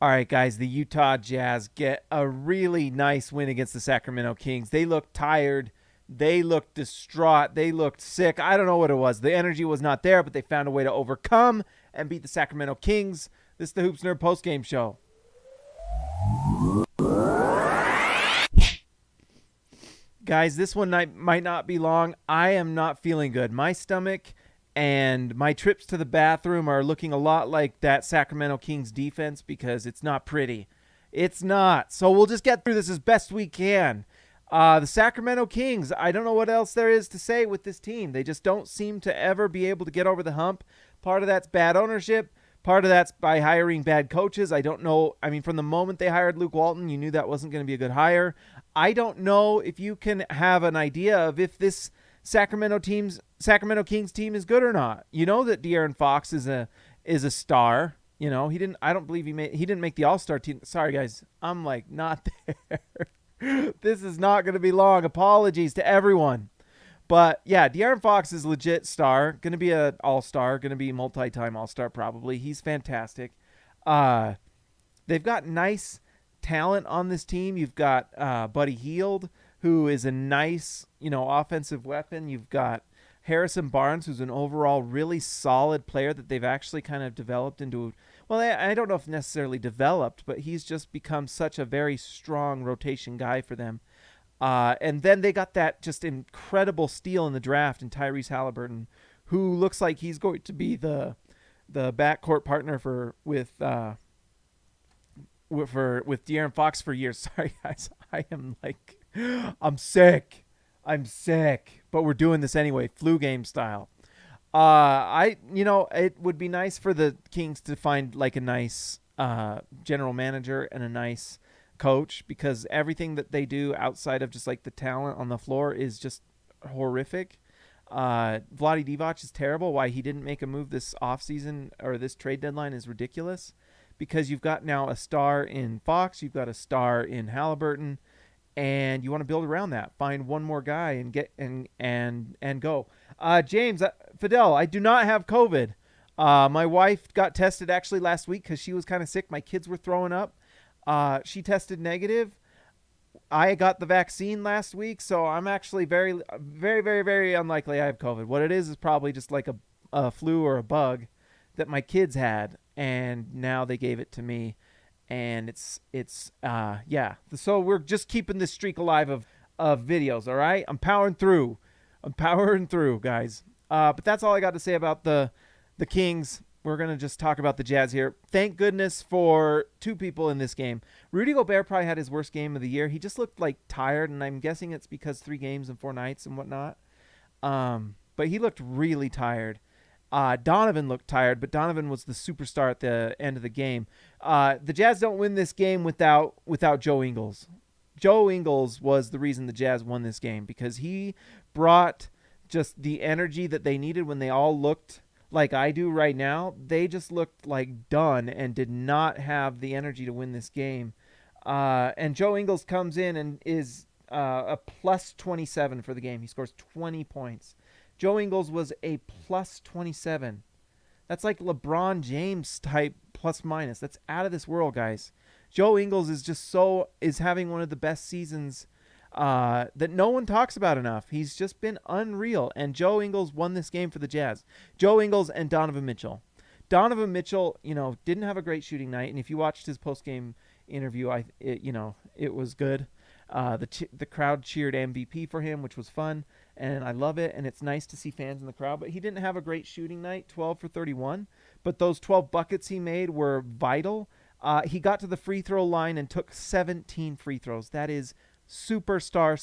All right, guys, the Utah Jazz get a really nice win against the Sacramento Kings. They looked tired. They looked distraught. They looked sick. I don't know what it was. The energy was not there, but they found a way to overcome and beat the Sacramento Kings. This is the Hoops Nerd postgame show. Guys, this one might not be long. I am not feeling good. My stomach and my trips to the bathroom are looking a lot like that Sacramento Kings defense because it's not pretty. It's not. So we'll just get through this as best we can. The Sacramento Kings, I don't know what else there is to say with this team. They just don't seem to ever be able to get over the hump. Part of that's bad ownership. Part of that's by hiring bad coaches. I don't know. I mean, from the moment they hired Luke Walton, you knew that wasn't going to be a good hire. I don't know if you can have an idea of if this Sacramento Kings team is good or not. You know that De'Aaron Fox is a star. You know, I don't believe he didn't make the All-Star team. Sorry guys. I'm like not there. This is not going to be long. Apologies to everyone. But yeah, De'Aaron Fox is a legit star. Going to be an all-star. Going to be multi-time all-star probably. He's fantastic. They've got nice talent on this team. You've got Buddy Hield, who is a nice, offensive weapon. You've got Harrison Barnes, who's an overall really solid player that they've actually kind of developed into. Well, I don't know if necessarily developed, but he's just become such a very strong rotation guy for them. And then they got that just incredible steal in the draft in Tyrese Halliburton, who looks like he's going to be the backcourt partner with De'Aaron Fox for years. Sorry guys, I'm sick, but we're doing this anyway, flu game style. It would be nice for the Kings to find like a nice general manager and a nice coach, because everything that they do outside of just like the talent on the floor is just horrific. Vlade Divac is terrible. Why he didn't make a move this offseason or this trade deadline is ridiculous, because you've got now a star in Fox, you've got a star in Halliburton, and you want to build around that. Find one more guy and get and go. James, Fidel, I do not have COVID. My wife got tested actually last week because she was kind of sick. My kids were throwing up. She tested negative. I got the vaccine last week, so I'm actually very, very, very, very unlikely I have COVID. What it is probably just like a flu or a bug that my kids had, and now they gave it to me, and it's yeah. So we're just keeping this streak alive of videos. All right, I'm powering through, guys. But that's all I got to say about the Kings. We're going to just talk about the Jazz here. Thank goodness for two people in this game. Rudy Gobert probably had his worst game of the year. He just looked like tired, and I'm guessing it's because 3 games and 4 nights and whatnot. But he looked really tired. Donovan looked tired, but Donovan was the superstar at the end of the game. The Jazz don't win this game without Joe Ingles. Joe Ingles was the reason the Jazz won this game, because he brought just the energy that they needed when they all looked like I do right now. They just looked like done and did not have the energy to win this game. And Joe Ingles comes in and is a plus 27 for the game. He scores 20 points. Joe Ingles was a plus 27. That's like LeBron James type plus minus. That's out of this world, guys. Joe Ingles is having one of the best seasons that no one talks about enough. He's just been unreal, and Joe Ingles won this game for the Jazz. Joe Ingles and Donovan Mitchell. Donovan Mitchell, didn't have a great shooting night, and if you watched his post-game interview, it was good. The crowd cheered MVP for him, which was fun, and I love it, and it's nice to see fans in the crowd. But he didn't have a great shooting night, 12 for 31, but those 12 buckets he made were vital. He got to the free throw line and took 17 free throws. That is superstar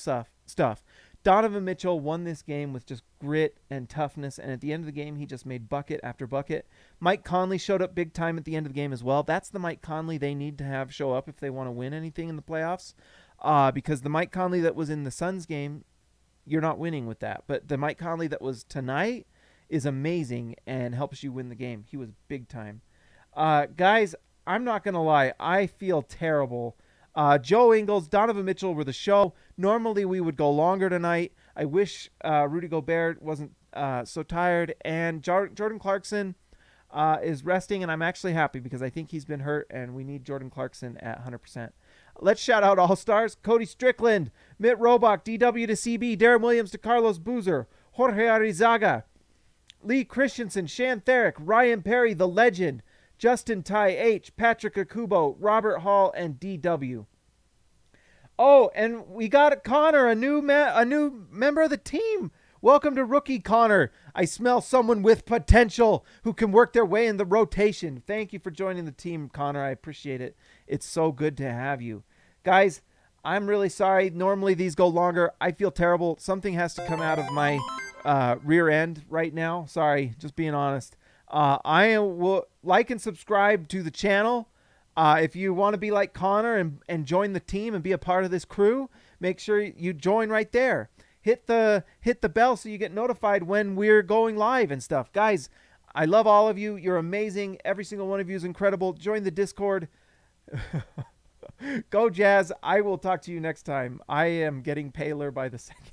stuff. Donovan Mitchell won this game with just grit and toughness, and at the end of the game, he just made bucket after bucket. Mike Conley showed up big time at the end of the game as well. That's the Mike Conley they need to have show up if they want to win anything in the playoffs, because the Mike Conley that was in the Suns game, you're not winning with that. But the Mike Conley that was tonight is amazing and helps you win the game. He was big time. Guys, I'm not going to lie. I feel terrible. Joe Ingles, Donovan Mitchell were the show. Normally we would go longer tonight. I wish Rudy Gobert wasn't so tired. And Jordan Clarkson, is resting, and I'm actually happy because I think he's been hurt, and we need Jordan Clarkson at 100%. Let's shout out All-Stars. Cody Strickland, Mitt Robach, DW to CB, Darren Williams to Carlos Boozer, Jorge Arizaga, Lee Christensen, Shan Therick, Ryan Perry, the legend, Justin Ty H, Patrick Akubo, Robert Hall, and DW. Oh, and we got Connor, a new member of the team. Welcome to Rookie Connor. I smell someone with potential who can work their way in the rotation. Thank you for joining the team, Connor. I appreciate it. It's so good to have you. Guys, I'm really sorry. Normally these go longer. I feel terrible. Something has to come out of my rear end right now. Sorry, just being honest. I will like and subscribe to the channel. If you want to be like Connor and join the team and be a part of this crew, make sure you join right there. Hit the bell so you get notified when we're going live and stuff. Guys, I love all of you. You're amazing. Every single one of you is incredible. Join the Discord. Go Jazz. I will talk to you next time. I am getting paler by the second.